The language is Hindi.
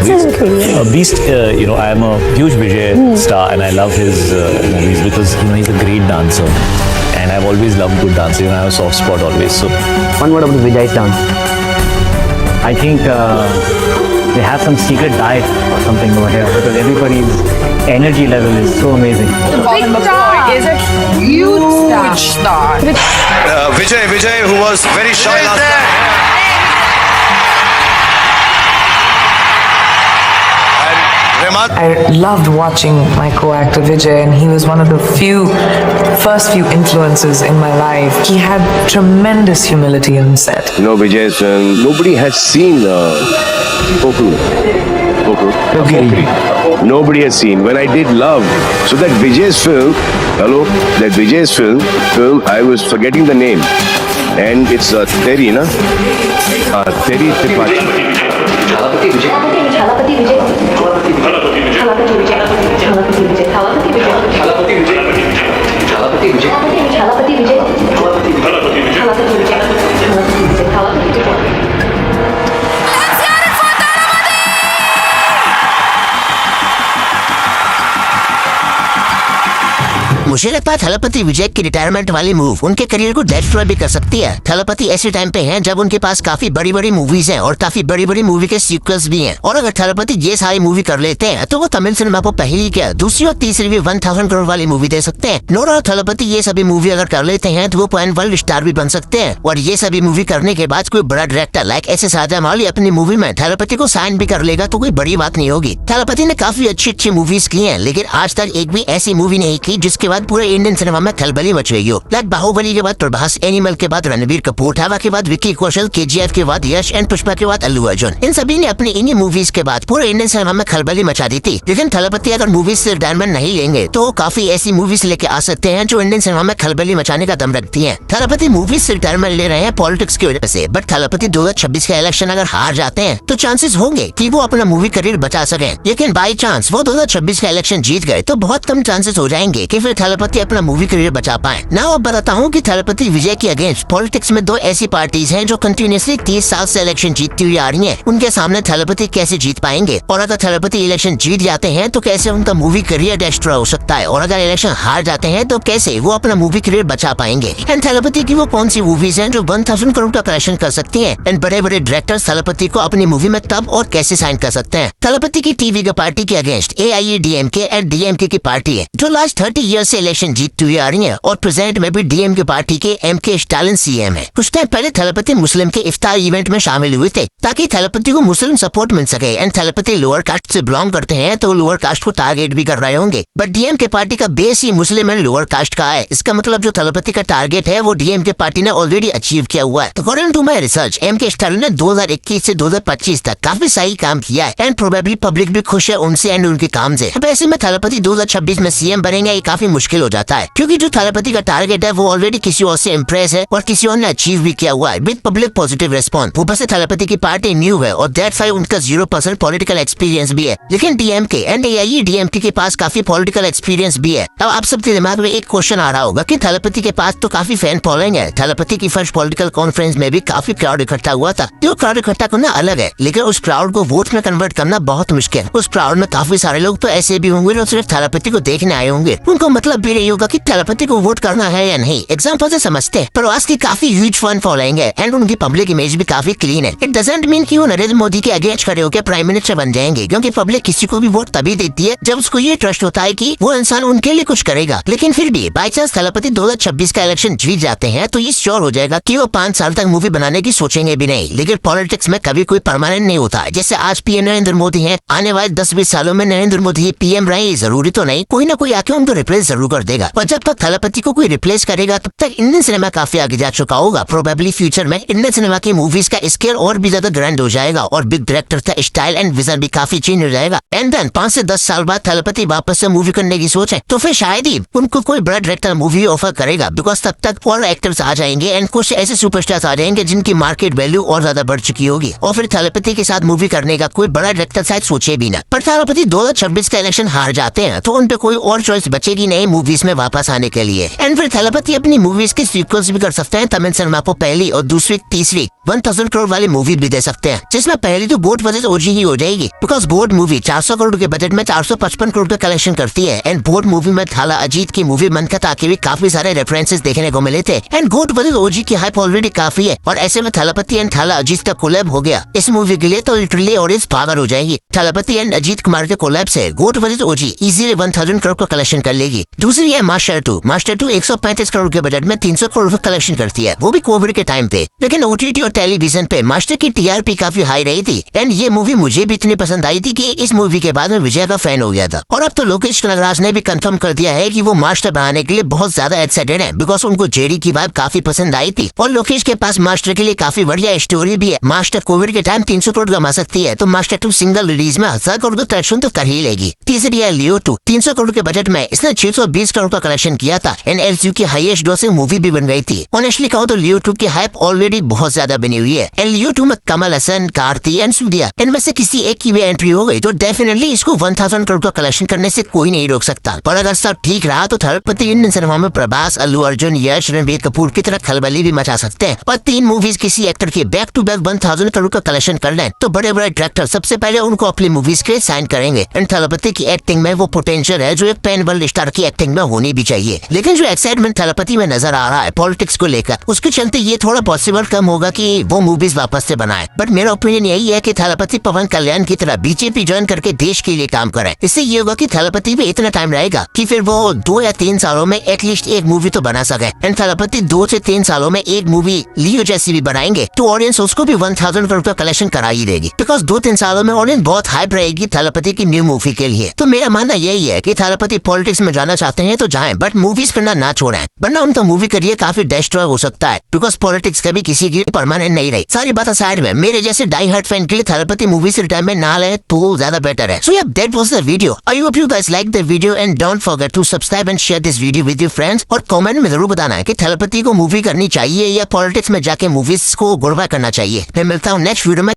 movies. Beast, I am a huge Vijay star, and I love his movies because he's a great dancer, and I've always loved good dancing. I have a soft spot always. So, one word about Vijay's dance. I think they have some secret diet or something over here because everybody's energy level is so amazing. Victor is a huge star. Vijay, who was very shy last time. I loved watching my co-actor Vijay, and he was one of the first few influences in my life. He had tremendous humility on set. Vijay's film, nobody has seen Poku. Nobody has seen. When I did Love, so that Vijay's film, I was forgetting the name. And it's Terry, na? Terry Tripathi. मुझे लगता है थलपति विजय की रिटायरमेंट वाली मूव उनके करियर को डेस्ट्रॉय भी कर सकती है। थलपति ऐसे टाइम पे हैं जब उनके पास काफी बड़ी बड़ी मूवीज हैं और काफी बड़ी बड़ी मूवी के सीक्वल्स भी हैं। और अगर थलपति ये सारी मूवी कर लेते हैं तो वो तमिल सिनेमा को पहली क्या दूसरी और तीसरी भी 1000 करोड़ वाली मूवी दे सकते हैं। नो डाउट थलपति ये सभी मूवी अगर कर लेते हैं तो वो पॉइंट वर्ल्ड स्टार भी बन सकते हैं। और ये सभी मूवी करने के बाद कोई बड़ा डायरेक्टर लाइक SS राजामौली अपनी मूवी में थलपति को साइन भी कर लेगा तो कोई बड़ी बात नहीं होगी। थलपति ने काफी अच्छी मूवीज की है, लेकिन आज तक एक भी ऐसी मूवी नहीं की जिसके बाद पूरे इंडियन सिनेमा में खलबली मच गई हो। लाइक बाहुबली के बाद प्रभास, एनिमल के बाद रणबीर कपूर, थावा के बाद विक्की कौशल, KGF के बाद यश एंड पुष्पा के बाद अल्लू अर्जुन। इन सभी ने अपनी इन्हीं मूवीज के बाद पूरे इंडियन सिनेमा में खलबली मचा दी थी। लेकिन थलपति अगर मूवीज से रिटायरमेंट नहीं लेंगे तो काफी ऐसी मूवीज लेके आ सकते हैं जो इंडियन सिनेमा में खलबली मचाने का दम रखती है। थलपति मूवीज से रिटायरमेंट ले रहे हैं पॉलिटिक्स की वजह से, बट थलपति 2026 का इलेक्शन अगर हार जाते हैं तो चांसेस होंगे कि वो अपना मूवी करियर बचा सके। लेकिन बाई चांस वो 2026 का इलेक्शन जीत गए तो बहुत कम चांसेस हो जाएंगे कि फिर थलपति अपना मूवी करियर बचा पाए। नाउ अब बताता हूँ कि थलपति विजय के अगेंस्ट पॉलिटिक्स में दो ऐसी पार्टीज हैं जो कंटिन्यूअसली 30 साल से इलेक्शन जीतती हुई आ रही हैं। उनके सामने थलपति कैसे जीत पाएंगे, और अगर थलपति इलेक्शन जीत जाते हैं तो कैसे उनका मूवी करियर डिस्ट्रॉय हो सकता है, और अगर इलेक्शन हार जाते हैं तो कैसे वो अपना मूवी करियर बचा पाएंगे। एंड थलपति की वो कौन सी मूवीज हैं जो 1000 करोड़ का कलेक्शन कर सकती हैं, एंड बड़े बड़े डायरेक्टर थलपति को अपनी मूवी में कब और कैसे साइन कर सकते हैं। थलपति की टीवी का पार्टी के अगेंस्ट AIADMK एंड DMK की पार्टी है जो लास्ट 30 ईयर से इलेक्शन जीतती हुई आ रही है, और प्रेजेंट में भी DMK पार्टी के MK स्टालिन CM है। कुछ टाइम पहले थलपति मुस्लिम के इफ्तार इवेंट में शामिल हुए थे ताकि थलपति को मुस्लिम सपोर्ट मिल सके। एंड थलपति लोअर कास्ट से बिलोंग करते हैं तो लोअर कास्ट को टारगेट भी कर रहे होंगे, बट DMK पार्टी का base he Muslim and lower caste का है। इसका मतलब जो थलपति का टारगेट है वो DMK पार्टी ने ऑलरेडी अचीव किया हुआ है। According to my research MK Stalin ने 2021 से 2025 तक काफी सही काम किया है, एंड प्रोबेबली पब्लिक भी खुश है उनसे एंड उनके काम से। अब ऐसे में थलपति 2026 में CM बनेंगे ये काफी मुश्किल हो जाता है, क्योंकि जो थलपति का टारगेट है वो ऑलरेडी किसी और से इम्प्रेस है और किसी और ने अचीव भी किया हुआ है विद पब्लिक पॉजिटिव रिस्पॉन्स। ऊपर से थलपति की पार्टी न्यू है और दैट्स व्हाई उनका 0% पॉलिटिकल एक्सपीरियंस भी है। लेकिन DMK एंड AIADMK के पास काफी पॉलिटिकल एक्सपीरियंस भी है। अब आप सबके दिमाग में एक क्वेश्चन आ रहा होगा कि थलपति के पास तो काफी फैन फॉलोइंग है। थलपति की फर्स्ट पॉलिटिकल कॉन्फ्रेंस में भी काफी क्राउड इकट्ठा हुआ था। जो क्राउड इकट्ठा करना अलग है, लेकिन उस क्राउड को वोट में कन्वर्ट करना बहुत मुश्किल है। उस क्राउड में काफी सारे लोग तो ऐसे भी होंगे जो सिर्फ थलपति को देखने आए होंगे। उनको मतलब भी नहीं होगा कि थलपति को वोट करना है या नहीं। एग्जाम्पल से समझते हैं, प्रवास की काफी ह्यूज फैन फॉलोइंग है एंड उनकी पब्लिक इमेज भी काफी क्लीन है। इट डजंट मीन कि वो नरेंद्र मोदी के अगेंस्ट खड़े होकर प्राइम मिनिस्टर बन जाएंगे, क्योंकि पब्लिक किसी को भी वोट तभी देती है जब उसको ये ट्रस्ट होता है कि वो इंसान उनके लिए कुछ करेगा। लेकिन फिर भी बाई चांस थलपति 2026 का इलेक्शन जीत जाते हैं तो ये श्योर हो जाएगा कि वो 5 साल तक मूवी बनाने की सोचेंगे भी नहीं। लेकिन पॉलिटिक्स में कभी कोई परमानेंट नहीं होता। जैसे आज PM नरेंद्र मोदी है, आने वाले 10-20 सालों में नरेंद्र मोदी PM रहे जरूरी तो नहीं, कोई ना कोई आके उनको रिप्लेस जरूर कर देगा। और जब तक थलपति को कोई रिप्लेस करेगा तब तक इंडियन सिनेमा काफी आगे जा चुका होगा। प्रोबेबली फ्यूचर में इंडियन सिनेमा की मूवीज का स्केल और भी ज्यादा ग्रैंड हो जाएगा और बिग डायरेक्टर का स्टाइल एंड विजन भी काफी चेंज हो जाएगा। एंड देन 5 से 10 साल बाद थलपति वापस से मूवी करने की सोचे तो फिर शायद ही उनको कोई बड़ा डायरेक्टर मूवी ऑफर करेगा, बिकॉज तब तक और एक्टर्स आ जाएंगे एंड कुछ ऐसे सुपरस्टार्स आ जाएंगे जिनकी मार्केट वैल्यू और ज्यादा बढ़ चुकी होगी, और फिर थलपति के साथ मूवी करने का कोई बड़ा डायरेक्टर शायद सोचे भी ना। पर थलपति 2026 का इलेक्शन हार जाते हैं तो उन पे कोई और चॉइस बचेगी नहीं मूवीज में वापस आने के लिए। एंड फिर थलपति अपनी मूवीज के सीक्वल्स भी कर सकते हैं। तमिल सिनेमा को पहली और दूसरी तीसरी 1000 करोड़ वाली मूवी भी दे सकते हैं, जिसमें पहली तो गोट वर्सेस ओजी ही हो जाएगी, बिकॉज गोट मूवी 400 करोड़ के बजट में 455 करोड़ का कलेक्शन करती है। एंड गोट मूवी में थाला अजीत की मूवी मन का ताकि भी काफी सारे रेफरेंसेस देखने को मिले थे। एंड गोट वर्सेस ओजी की हाइप ऑलरेडी काफी है, और ऐसे में थलपति एंड थाला अजीत का कोलैब हो गया इस मूवी के लिए तो लिटरली ऑडियंस पागल हो जाएगी। थलपति एंड अजीत कुमार के कोलैब से गोट वर्सेस ओजी इजीली 1000 करोड़ का कलेक्शन कर लेगी। दूसरी है मास्टर 2। मास्टर 2 135 करोड़ के बजट में 300 करोड़ का कलेक्शन करती है, वो भी कोविड के टाइम पे। लेकिन ओटीटी और टेलीविजन पे मास्टर की टीआरपी काफी हाई रही थी। एंड ये मूवी मुझे भी इतनी पसंद आई थी कि इस मूवी के बाद मैं विजय का फैन हो गया था। और अब तो लोकेश कनगराज ने भी कंफर्म कर दिया है कि वो मास्टर बनाने के लिए बहुत ज्यादा एक्साइटेड है, बिकॉज उनको जेडी की वाइब काफी पसंद आई थी। और लोकेश के पास मास्टर के लिए काफी बढ़िया स्टोरी भी है। मास्टर कोविड के टाइम 300 करोड़ कमा सकती है, तो मास्टर 2 सिंगल रिलीज में 1000 करोड़ का कलेक्शन तो कर ही लेगी। तीसरी है लियो 2। 300 करोड़ के बजट में इसने 620 करोड़ का कलेक्शन किया था। एंड एलसीयू की हाईएस्ट ग्रॉसिंग मूवी भी बन गई थी। ऑनेस्टली कहूं तो लियो 2 की हाइप ऑलरेडी बहुत ज्यादा बनी हुई है। एंड लियो 2 में कमल हसन, कार्ती एंड सूर्या इनमें से किसी एक की भी एंट्री हो गई तो डेफिनेटली इसको 1000 करोड़ का कलेक्शन करने से कोई नहीं रोक सकता। पर अगर सब ठीक रहा तो थलपति इंडियन सिनेमा में प्रभास, अल्लू अर्जुन, यश, रणबीर कपूर की तरह खलबली भी मचा सकते हैं। पर 3 मूवीज किसी एक्टर के बैक टू बैक 1000 करोड़ का कलेक्शन कर लें तो बड़े बड़े डायरेक्टर सबसे पहले उनको अपनी मूवीज के साइन करेंगे। एंड थलपति की एक्टिंग में वो पोटेंशियल है जो एक पैन वर्ल्ड स्टार की एक्टिंग में होनी भी चाहिए। लेकिन जो एक्साइटमेंट थलपति में नजर आ रहा है पॉलिटिक्स को लेकर, उसके चलते ये थोड़ा पॉसिबल कम होगा कि वो मूवीज वापस से बनाए। बट मेरा ओपिनियन यही है कि थलपति पवन कल्याण की तरह बीजेपी ज्वाइन करके देश के लिए काम करे। इससे ये होगा कि थलपति भी इतना टाइम रहेगा कि फिर वो 2 या 3 सालों में एटलीस्ट एक मूवी तो बना सके। एंड थलपति 2 से 3 सालों में एक मूवी लियो जैसी भी बनाएंगे तो ऑडियंस उसको भी 1000 करोड़ का कलेक्शन करा ही देगी, बिकॉज 2-3 सालों में ऑडियंस बहुत हाइप रहेगी थलपति की न्यू मूवी के लिए। तो मेरा मानना यही है कि थलपति पॉलिटिक्स में जाना चाहते हैं तो जाएं, बट मूवीज करना ना छोड़ें, वरना उनका मूवी करियर काफी डिस्ट्रॉय हो सकता है, बिकॉज पॉलिटिक्स कभी किसी की परमानेंट नहीं रही। सारी बात साइड में, मेरे जैसे डाई हार्ड फैन के लिए थलपति मूवी से रिटायरमेंट ना ले तो ज्यादा बेटर है। So yeah that was the video. I hope you guys like the video and don't forget to subscribe and share this video with your friends. और कमेंट में जरूर बताना है कि थलपति को मूवी करनी चाहिए या पॉलिटिक्स में जाके मूवीज को गुड़बा करना चाहिए। मैं मिलता हूँ नेक्स्ट वीडियो में।